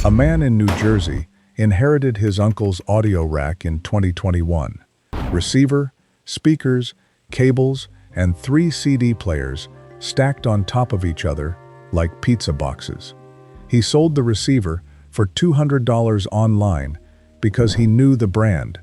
A man in New Jersey inherited his uncle's audio rack in 2021. Receiver, speakers, cables, and 3 CD players stacked on top of each other like pizza boxes. He sold the receiver for $200 online because he knew the brand.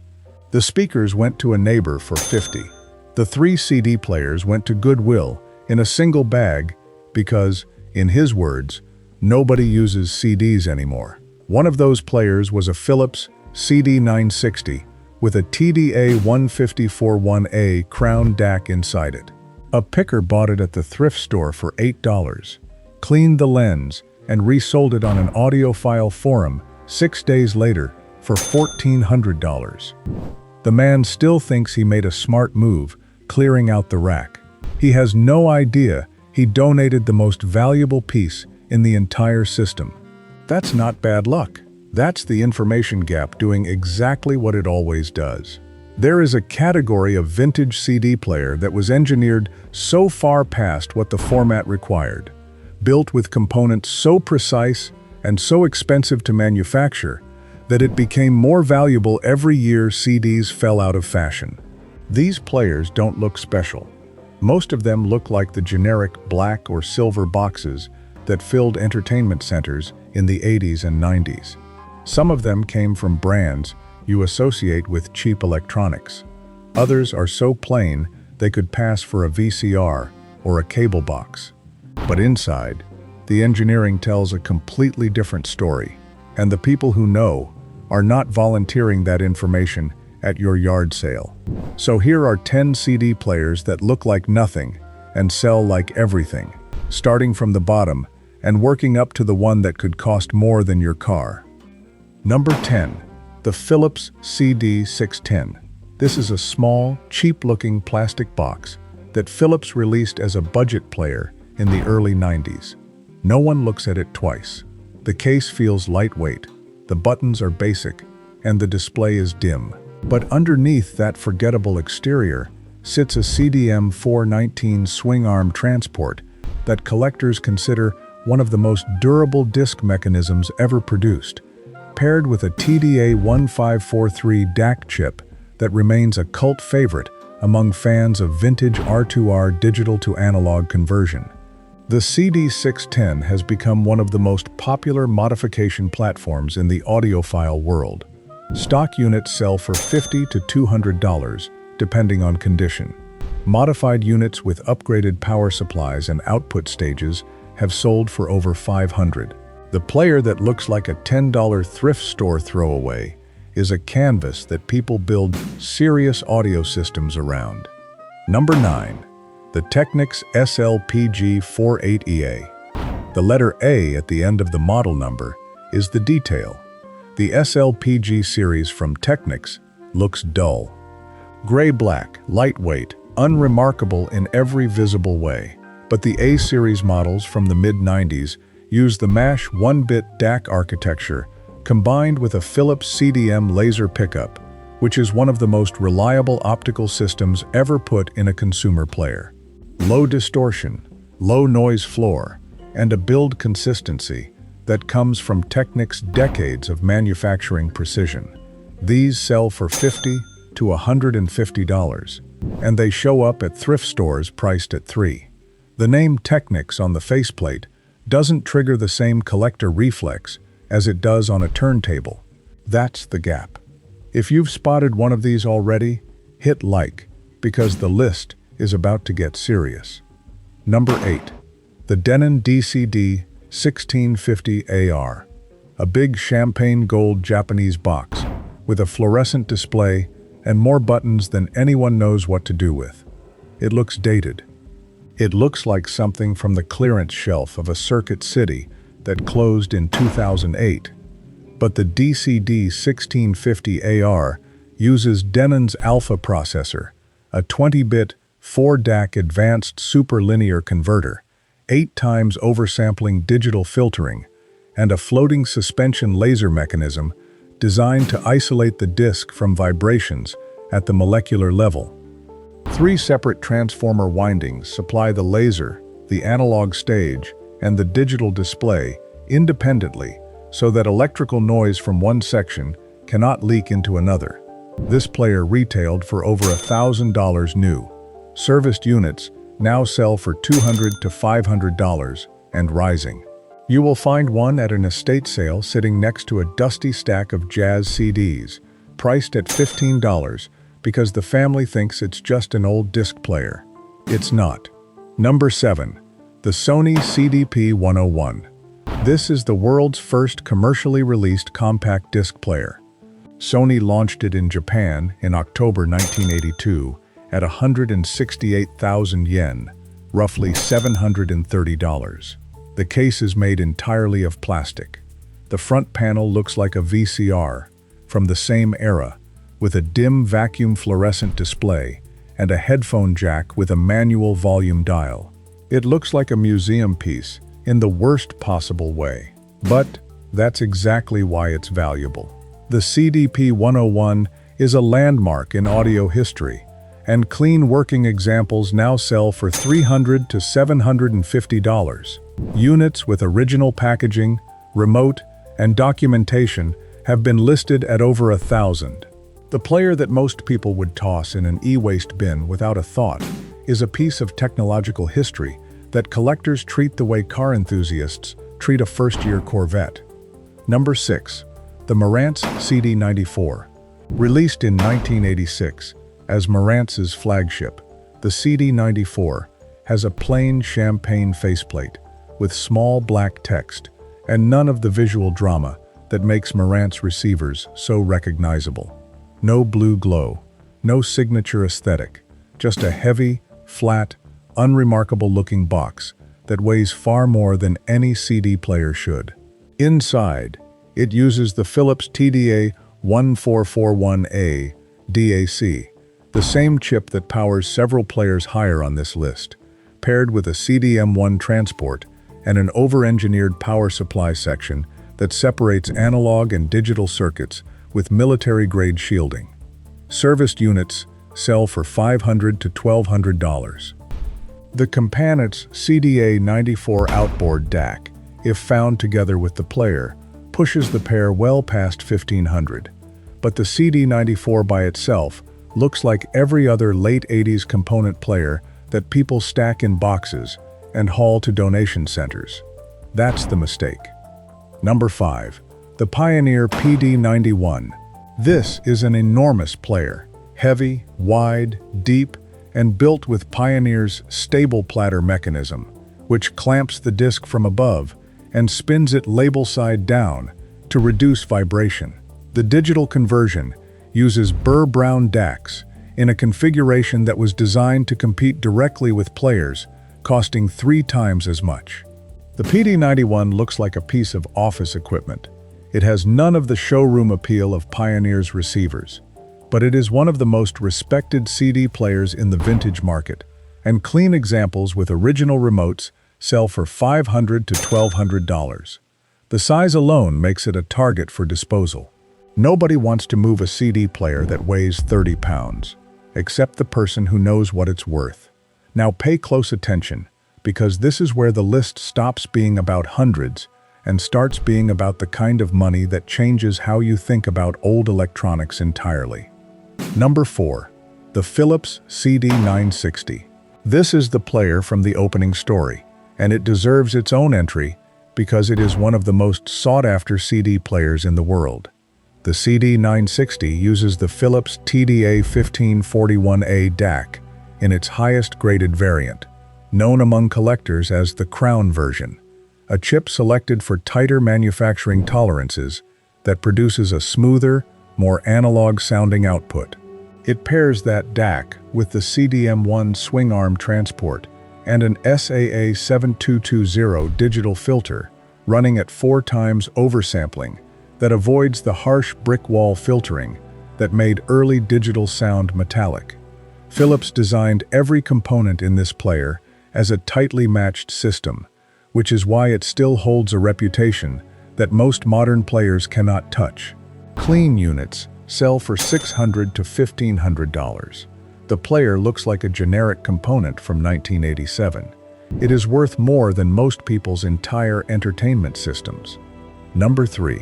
The speakers went to a neighbor for $50. The 3 CD players went to Goodwill in a single bag because, in his words, nobody uses CDs anymore. One of those players was a Philips CD960 with a TDA-154-1A Crown DAC inside it. A picker bought it at the thrift store for $8, cleaned the lens, and resold it on an audiophile forum 6 days later for $1,400. The man still thinks he made a smart move, clearing out the rack. He has no idea he donated the most valuable piece in the entire system. That's not bad luck. That's the information gap doing exactly what it always does. There is a category of vintage CD player that was engineered so far past what the format required, built with components so precise and so expensive to manufacture that it became more valuable every year CDs fell out of fashion. These players don't look special. Most of them look like the generic black or silver boxes that filled entertainment centers in the 80s and 90s. Some of them came from brands you associate with cheap electronics. Others are so plain they could pass for a VCR or a cable box. But inside, the engineering tells a completely different story, and the people who know are not volunteering that information at your yard sale. So here are 10 CD players that look like nothing and sell like everything, starting from the bottom and working up to the one that could cost more than your car. Number 10. The Philips CD610. This is a small, cheap-looking plastic box that Philips released as a budget player in the early 90s. No one looks at it twice. The case feels lightweight, the buttons are basic, and the display is dim. But underneath that forgettable exterior sits a CDM 419 swing arm transport that collectors consider one of the most durable disc mechanisms ever produced, paired with a TDA-1543 DAC chip that remains a cult favorite among fans of vintage R2R digital-to-analog conversion. The CD610 has become one of the most popular modification platforms in the audiophile world. Stock units sell for $50 to $200, depending on condition. Modified units with upgraded power supplies and output stages have sold for over $500. The player that looks like a $10 thrift store throwaway is a canvas that people build serious audio systems around. Number 9. The Technics SLPG48EA. The letter A at the end of the model number is the detail. The SLPG series from Technics looks dull. Gray-black, lightweight, unremarkable in every visible way. But the A-series models from the mid-90s use the MASH 1-bit DAC architecture combined with a Philips CDM laser pickup, which is one of the most reliable optical systems ever put in a consumer player. Low distortion, low noise floor, and a build consistency that comes from Technics' decades of manufacturing precision. These sell for $50 to $150, and they show up at thrift stores priced at $3. The name Technics on the faceplate doesn't trigger the same collector reflex as it does on a turntable. That's the gap. If you've spotted one of these already, hit like, because the list is about to get serious. Number 8. The Denon DCD 1650AR. A big champagne gold Japanese box with a fluorescent display and more buttons than anyone knows what to do with. It looks dated. It looks like something from the clearance shelf of a Circuit City that closed in 2008. But the DCD 1650AR uses Denon's Alpha processor, a 20-bit 4-DAC advanced superlinear converter, 8 times oversampling digital filtering, and a floating suspension laser mechanism designed to isolate the disc from vibrations at the molecular level. 3 separate transformer windings supply the laser, the analog stage, and the digital display independently so that electrical noise from one section cannot leak into another. This player retailed for over $1,000 new. Serviced units now sell for $200 to $500 and rising. You will find one at an estate sale sitting next to a dusty stack of jazz CDs, priced at $15 because the family thinks it's just an old disc player. It's not. Number 7. The Sony CDP-101. This is the world's first commercially released compact disc player. Sony launched it in Japan in October 1982 at 168,000 yen, roughly $730. The case is made entirely of plastic. The front panel looks like a VCR from the same era, with a dim vacuum fluorescent display and a headphone jack with a manual volume dial. It looks like a museum piece in the worst possible way. But that's exactly why it's valuable. The CDP-101 is a landmark in audio history, and clean working examples now sell for $300 to $750. Units with original packaging, remote, and documentation have been listed at over 1,000. The player that most people would toss in an e-waste bin without a thought is a piece of technological history that collectors treat the way car enthusiasts treat a first-year Corvette. Number 6. The Marantz CD94. Released in 1986 as Marantz's flagship, the CD94 has a plain champagne faceplate with small black text and none of the visual drama that makes Marantz receivers so recognizable. No blue glow, no signature aesthetic, just a heavy, flat, unremarkable-looking box that weighs far more than any CD player should. Inside, it uses the Philips TDA-1441A DAC, the same chip that powers several players higher on this list, paired with a CDM1 transport and an over-engineered power supply section that separates analog and digital circuits with military-grade shielding. Serviced units sell for $500 to $1,200. The Campanitz CDA-94 outboard DAC, if found together with the player, pushes the pair well past $1,500. But the CD94 by itself looks like every other late 80s component player that people stack in boxes and haul to donation centers. That's the mistake. Number 5. The Pioneer PD91. This is an enormous player, heavy, wide, deep, and built with Pioneer's stable platter mechanism, which clamps the disc from above and spins it label side down to reduce vibration. The digital conversion uses Burr Brown DACs in a configuration that was designed to compete directly with players, costing 3 times as much. The PD91 looks like a piece of office equipment. It has none of the showroom appeal of Pioneer's receivers, but it is one of the most respected CD players in the vintage market, and clean examples with original remotes sell for $500 to $1,200. The size alone makes it a target for disposal. Nobody wants to move a CD player that weighs 30 pounds, except the person who knows what it's worth. Now pay close attention, because this is where the list stops being about hundreds and starts being about the kind of money that changes how you think about old electronics entirely. Number 4. The Philips CD960. This is the player from the opening story, and it deserves its own entry because it is one of the most sought-after CD players in the world. The CD960 uses the Philips TDA-1541A DAC in its highest graded variant, known among collectors as the Crown version, a chip selected for tighter manufacturing tolerances that produces a smoother, more analog-sounding output. It pairs that DAC with the CDM1 swing arm transport and an SAA7220 digital filter running at 4 times oversampling that avoids the harsh brick wall filtering that made early digital sound metallic. Philips designed every component in this player as a tightly matched system, which is why it still holds a reputation that most modern players cannot touch. Clean units sell for $600 to $1,500. The player looks like a generic component from 1987. It is worth more than most people's entire entertainment systems. Number 3.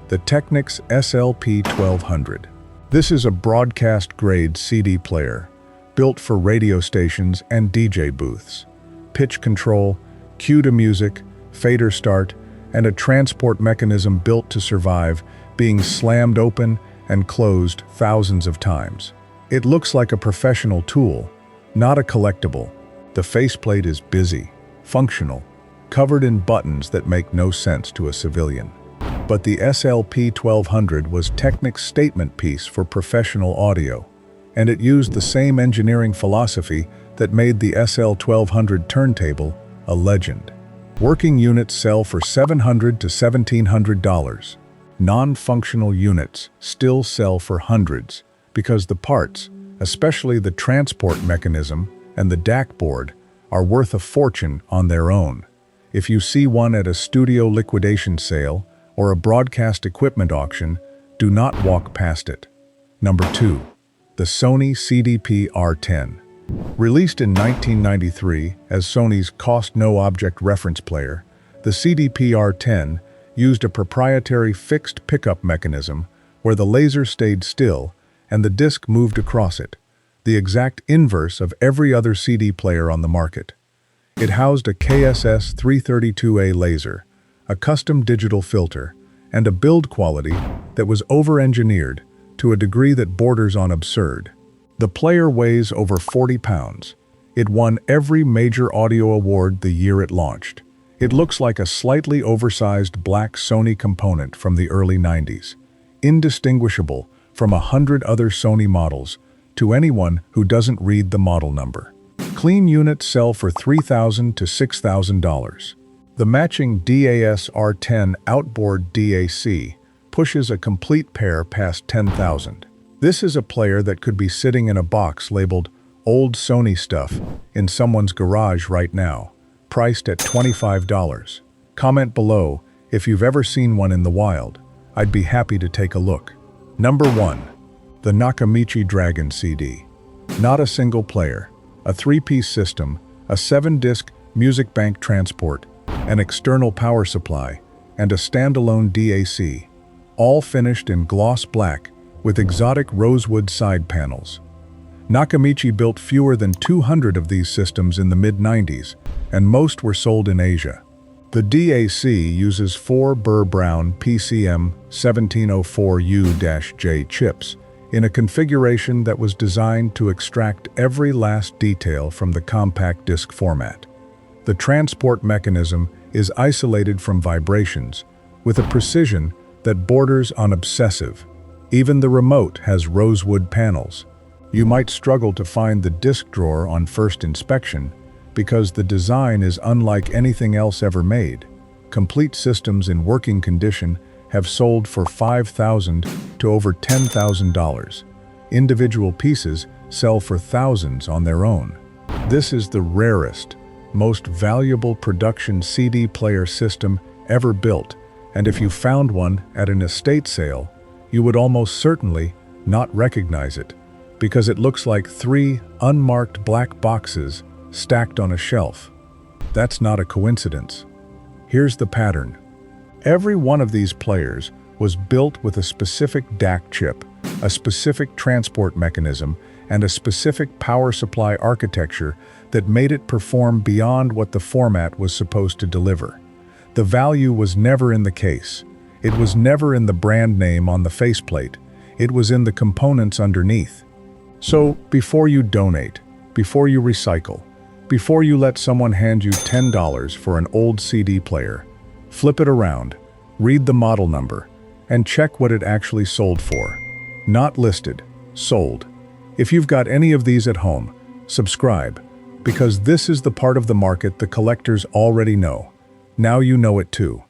The Technics SLP-1200. This is a broadcast-grade CD player, built for radio stations and DJ booths. Pitch control, cue to music, fader start, and a transport mechanism built to survive being slammed open and closed thousands of times. It looks like a professional tool, not a collectible. The faceplate is busy, functional, covered in buttons that make no sense to a civilian. But the SLP-1200 was Technic's statement piece for professional audio, and it used the same engineering philosophy that made the SL-1200 turntable a legend. Working units sell for $700 to $1,700. Non-functional units still sell for hundreds because the parts, especially the transport mechanism and the DAC board, are worth a fortune on their own. If you see one at a studio liquidation sale or a broadcast equipment auction, do not walk past it. Number 2. The Sony CDP-R10. Released in 1993 as Sony's cost-no-object reference player, the CDP-R10 used a proprietary fixed pickup mechanism where the laser stayed still and the disc moved across it, the exact inverse of every other CD player on the market. It housed a KSS 332A laser, a custom digital filter, and a build quality that was over-engineered to a degree that borders on absurd. The player weighs over 40 pounds. It won every major audio award the year it launched. It looks like a slightly oversized black Sony component from the early 90s, indistinguishable from 100 other Sony models to anyone who doesn't read the model number. Clean units sell for $3,000 to $6,000. The matching DAS-R10 outboard DAC pushes a complete pair past $10,000. This is a player that could be sitting in a box labeled "Old Sony Stuff" in someone's garage right now, priced at $25. Comment below if you've ever seen one in the wild. I'd be happy to take a look. Number 1. The Nakamichi Dragon CD. Not a single player, a 3-piece system, a 7-disc music bank transport, an external power supply, and a standalone DAC, all finished in gloss black with exotic rosewood side panels. Nakamichi built fewer than 200 of these systems in the mid-90s, and most were sold in Asia. The DAC uses 4 Burr Brown PCM 1704U-J chips in a configuration that was designed to extract every last detail from the compact disc format. The transport mechanism is isolated from vibrations with a precision that borders on obsessive. Even the remote has rosewood panels. You might struggle to find the disc drawer on first inspection because the design is unlike anything else ever made. Complete systems in working condition have sold for $5,000 to over $10,000. Individual pieces sell for thousands on their own. This is the rarest, most valuable production CD player system ever built, and if you found one at an estate sale, you would almost certainly not recognize it, because it looks like 3 unmarked black boxes stacked on a shelf. That's not a coincidence. Here's the pattern. Every one of these players was built with a specific DAC chip, a specific transport mechanism, and a specific power supply architecture that made it perform beyond what the format was supposed to deliver. The value was never in the case. It was never in the brand name on the faceplate. It was in the components underneath. So, before you donate, before you recycle, before you let someone hand you $10 for an old CD player, flip it around, read the model number, and check what it actually sold for. Not listed, sold. If you've got any of these at home, subscribe, because this is the part of the market the collectors already know. Now you know it too.